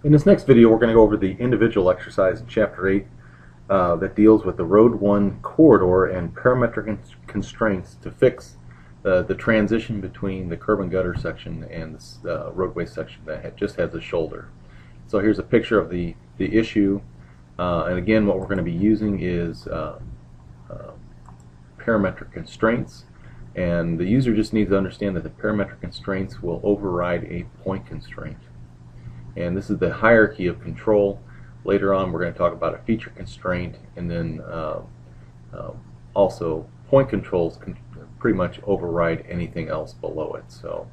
In this next video, we're going to go over the individual exercise in Chapter 8 that deals with the Road1 corridor and parametric constraints to fix the transition between the curb and gutter section and this roadway section that just has a shoulder. So here's a picture of the issue, and again what we're going to be using is parametric constraints, and the user just needs to understand that the parametric constraints will override a point constraint. And this is the hierarchy of control. Later on we're going to talk about a feature constraint, and then also point controls can pretty much override anything else below it. So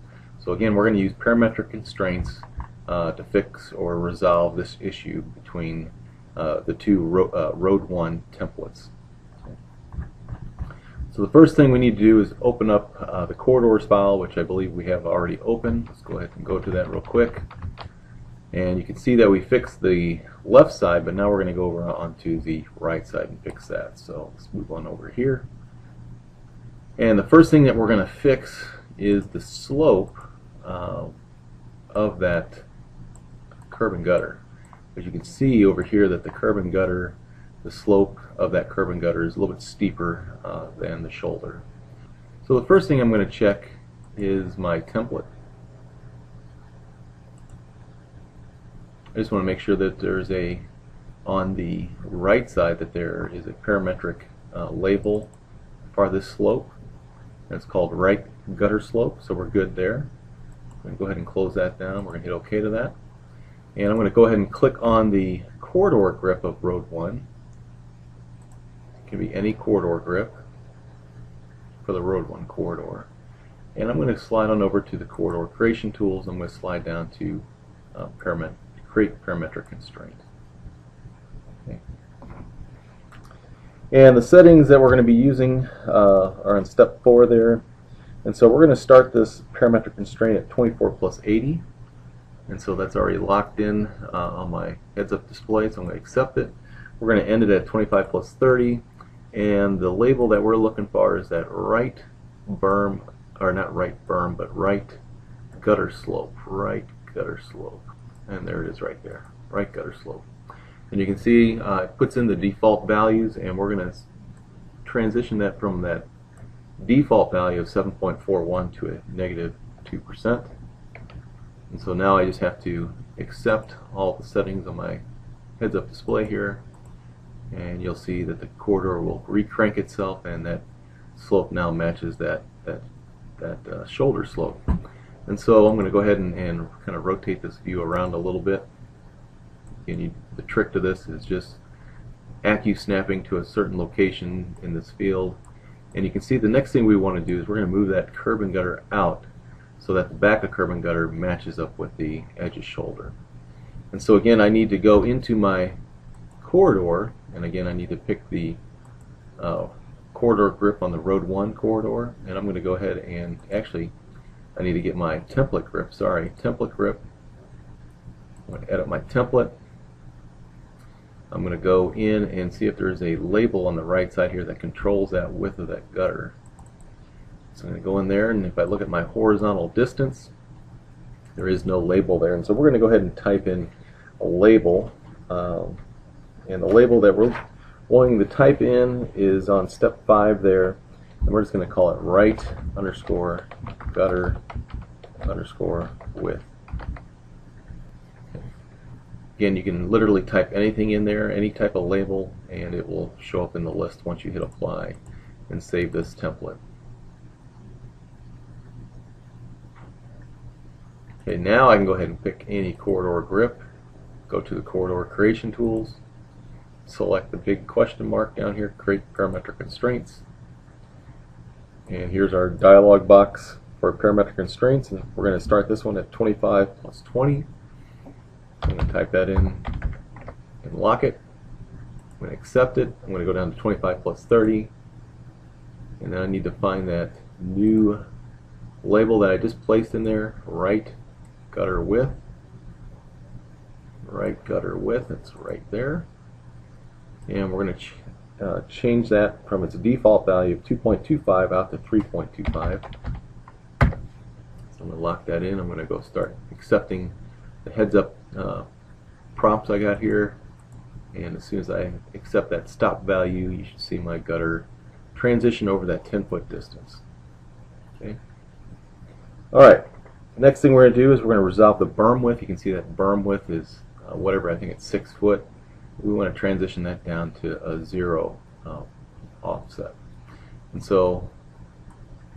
again, we're going to use parametric constraints to fix or resolve this issue between the two Road1 templates. So the first thing we need to do is open up the corridors file, which I believe we have already opened. Let's go ahead and go to that real quick. And you can see that we fixed the left side, but now we're going to go over onto the right side and fix that. So let's move on over here. And the first thing that we're going to fix is the slope of that curb and gutter. As you can see over here that the curb and gutter, the slope of that curb and gutter is a little bit steeper than the shoulder. So the first thing I'm going to check is my template. I just want to make sure that there's on the right side that there is a parametric label for this slope. That's called right gutter slope, so we're good there. I'm going to go ahead and close that down. We're going to hit OK to that. And I'm going to go ahead and click on the corridor grip of Road1. It can be any corridor grip for the Road1 corridor. And I'm going to slide on over to the corridor creation tools. I'm going to slide down to create parametric constraint. Okay. And the settings that we're going to be using are in step 4 there. And so we're going to start this parametric constraint at 24 plus 80. And so that's already locked in on my heads-up display, so I'm going to accept it. We're going to end it at 25 plus 30. And the label that we're looking for is that right berm, or not right berm, but right gutter slope. Right gutter slope. And there it is right there, right gutter slope. And you can see it puts in the default values, and we're going to transition that from that default value of 7.41 to a negative 2%. And so now I just have to accept all the settings on my heads-up display here, and you'll see that the corridor will recrank itself, and that slope now matches that shoulder slope. And so I'm going to go ahead and kind of rotate this view around a little bit. Again, the trick to this is just accu-snapping to a certain location in this field. And you can see the next thing we want to do is we're going to move that curb and gutter out so that the back of curb and gutter matches up with the edge of shoulder. And so again, I need to go into my corridor, and again I need to pick the corridor grip on the Road1 corridor, and I'm going to go ahead and actually I need to get my template grip, template grip. I'm going to edit my template. I'm going to go in and see if there's a label on the right side here that controls that width of that gutter. So I'm going to go in there, and if I look at my horizontal distance, there is no label there. And so we're going to go ahead and type in a label. And the label that we're wanting to type in is on step 5 there. And we're just going to call it right underscore gutter underscore width. Okay. Again, you can literally type anything in there, any type of label, and it will show up in the list once you hit apply and save this template. Okay, now I can go ahead and pick any corridor grip, go to the corridor creation tools, select the big question mark down here, create parametric constraints. And here's our dialog box for parametric constraints, and we're going to start this one at 25 plus 20. I'm going to type that in and lock it. I'm going to accept it. I'm going to go down to 25 plus 30, and then I need to find that new label that I just placed in there, right gutter width. Right gutter width, it's right there. And we're going to change that from its default value of 2.25 out to 3.25. So I'm going to lock that in. I'm going to go start accepting the heads-up prompts I got here, and as soon as I accept that stop value, you should see my gutter transition over that 10-foot distance. Okay. Alright, next thing we're going to do is we're going to resolve the berm width. You can see that berm width is whatever, I think it's 6 foot. We want to transition that down to a 0 offset. And so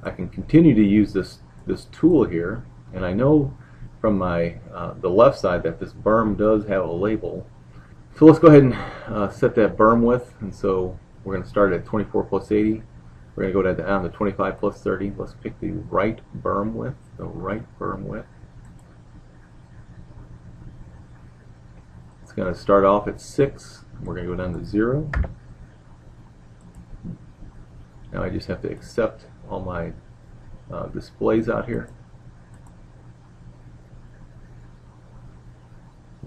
I can continue to use this tool here, and I know from my the left side that this berm does have a label. So let's go ahead and set that berm width, and so we're going to start at 24 plus 80. We're going to go down to 25 plus 30. Let's pick the right berm width. It's going to start off at 6. We're going to go down to 0. Now I just have to accept all my displays out here.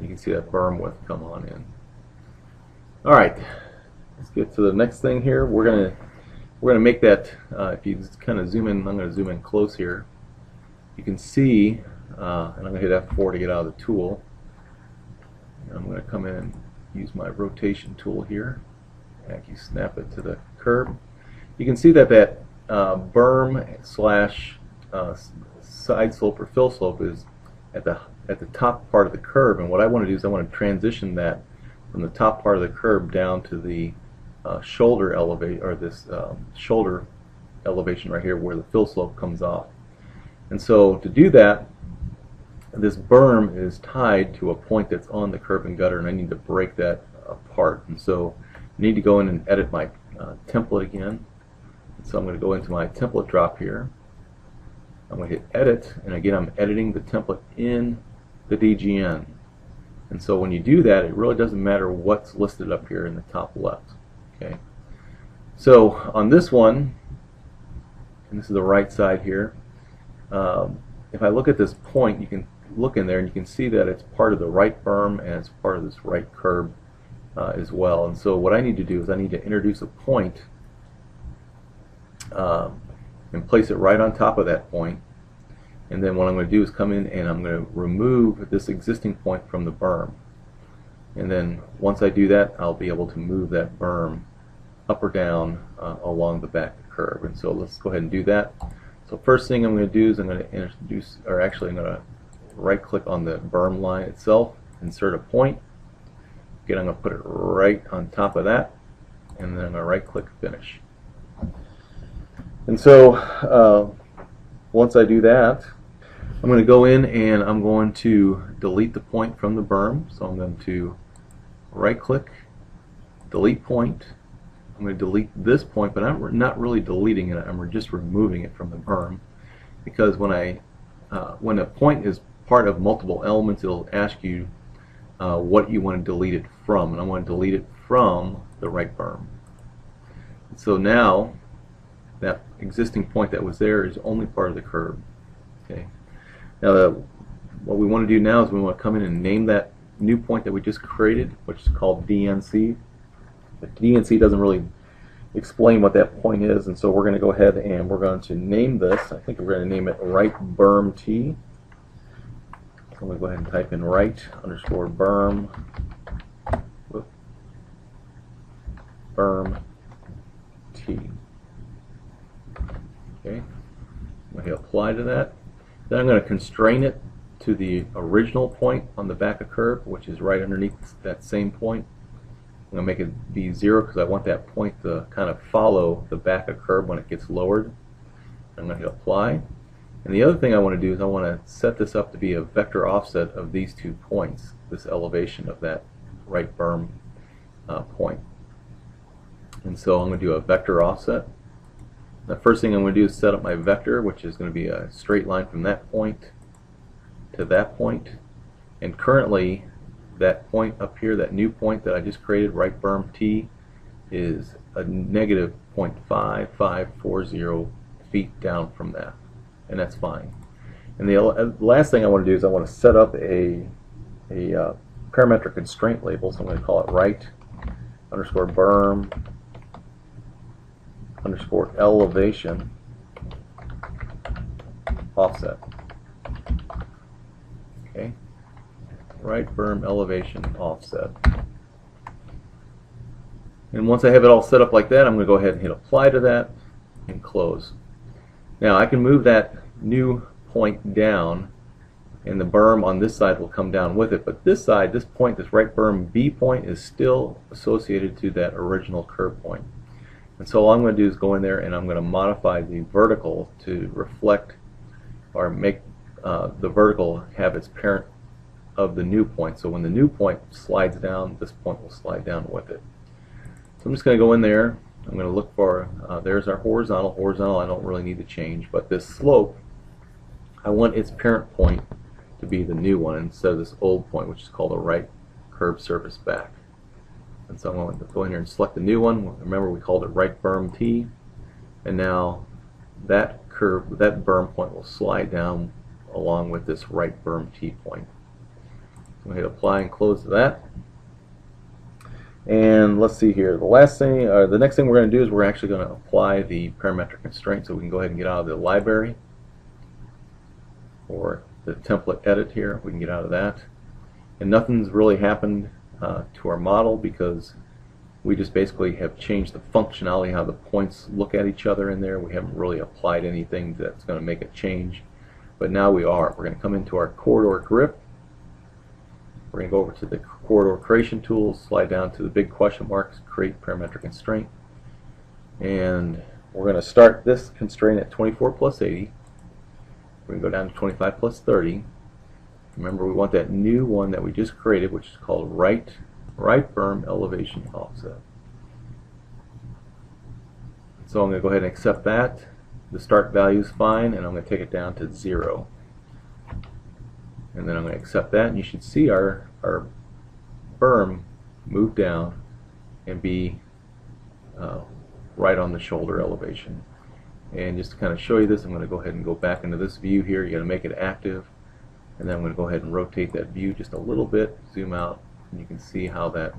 You can see that berm width come on in. Alright, let's get to the next thing here. We're gonna make that, if you kind of zoom in, I'm going to zoom in close here. You can see, and I'm going to hit F4 to get out of the tool. And I'm going to come in and use my rotation tool here. Actually snap it to the curb. You can see that berm slash side slope or fill slope is at the top part of the curve, and what I want to do is I want to transition that from the top part of the curve down to the shoulder elevate, or this shoulder elevation right here where the fill slope comes off. And so to do that, this berm is tied to a point that's on the curb and gutter, and I need to break that apart. And so I need to go in and edit my template again. So I'm going to go into my template drop here. I'm going to hit edit, and again I'm editing the template in the DGN. And so when you do that, it really doesn't matter what's listed up here in the top left. Okay. So on this one, and this is the right side here, if I look at this point, you can look in there and you can see that it's part of the right berm and it's part of this right curb as well. And so what I need to do is I need to introduce a point and place it right on top of that point. And then what I'm going to do is come in and I'm going to remove this existing point from the berm. And then once I do that, I'll be able to move that berm up or down along the back curve. And so let's go ahead and do that. So first thing I'm going to do is I'm going to introduce, or actually I'm going to right click on the berm line itself, insert a point. Again, I'm going to put it right on top of that, and then I'm going to right click finish. And so once I do that, I'm going to go in and I'm going to delete the point from the berm. So I'm going to right click, delete point. I'm going to delete this point, but I'm not really deleting it. I'm just removing it from the berm, because when a point is part of multiple elements, it'll ask you what you want to delete it from, and I want to delete it from the right berm. So now that existing point that was there is only part of the curve. Okay. Now what we want to do now is we want to come in and name that new point that we just created, which is called DNC. But DNC doesn't really explain what that point is, and so we're going to go ahead and we're going to name this. I think we're going to name it right berm T. So I'm going to go ahead and type in right underscore berm T. Okay, I'm going to hit apply to that. Then I'm going to constrain it to the original point on the back of curve, which is right underneath that same point. I'm going to make it be 0 because I want that point to kind of follow the back of curve when it gets lowered. I'm going to hit apply. And the other thing I want to do is I want to set this up to be a vector offset of these 2 points, this elevation of that right berm point. And so I'm going to do a vector offset. The first thing I'm going to do is set up my vector, which is going to be a straight line from that point to that point. And currently that point up here, that new point that I just created, right berm T, is a negative 0.5540 feet down from that, and that's fine. And the last thing I want to do is I want to set up a parametric constraint label, so I'm going to call it right underscore berm underscore elevation offset. Okay. right berm elevation offset. And once I have it all set up like that, I'm going to go ahead and hit apply to that and close. Now I can move that new point down, and the berm on this side will come down with it, but this side, this point, this right berm B point, is still associated to that original curve point. And so all I'm going to do is go in there and I'm going to modify the vertical to reflect or make the vertical have its parent of the new point. So when the new point slides down, this point will slide down with it. So I'm just going to go in there. I'm going to look for, there's our horizontal. Horizontal I don't really need to change, but this slope, I want its parent point to be the new one instead of this old point, which is called a right curved surface back. And so I'm going to go in here and select the new one. Remember, we called it right berm T, and now that curve, that berm point will slide down along with this right berm T point. So I'm going to hit apply and close to that. And let's see here. The last thing, the next thing we're going to do is we're actually going to apply the parametric constraint. So we can go ahead and get out of the library or the template edit here. We can get out of that. And nothing's really happened to our model because we just basically have changed the functionality, how the points look at each other in there. We haven't really applied anything that's going to make a change. But now we are. We're going to come into our corridor grip. We're going to go over to the corridor creation tools, slide down to the big question marks, create parametric constraint. And we're going to start this constraint at 24 plus 80. We're going to go down to 25 plus 30. Remember, we want that new one that we just created, which is called right berm elevation offset. So I'm going to go ahead and accept that. The start value is fine, and I'm going to take it down to 0. And then I'm going to accept that, and you should see our berm move down and be right on the shoulder elevation. And just to kind of show you this, I'm going to go ahead and go back into this view here. You're going to make it active, and then I'm going to go ahead and rotate that view just a little bit, zoom out, and you can see how that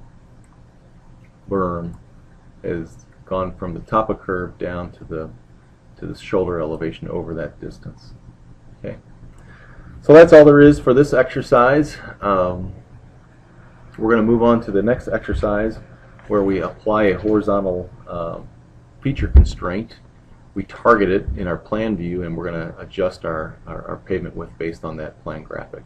berm has gone from the top of curve down to the shoulder elevation over that distance. Okay. So that's all there is for this exercise. We're going to move on to the next exercise where we apply a horizontal feature constraint. We target it in our plan view, and we're going to adjust our pavement width based on that plan graphic.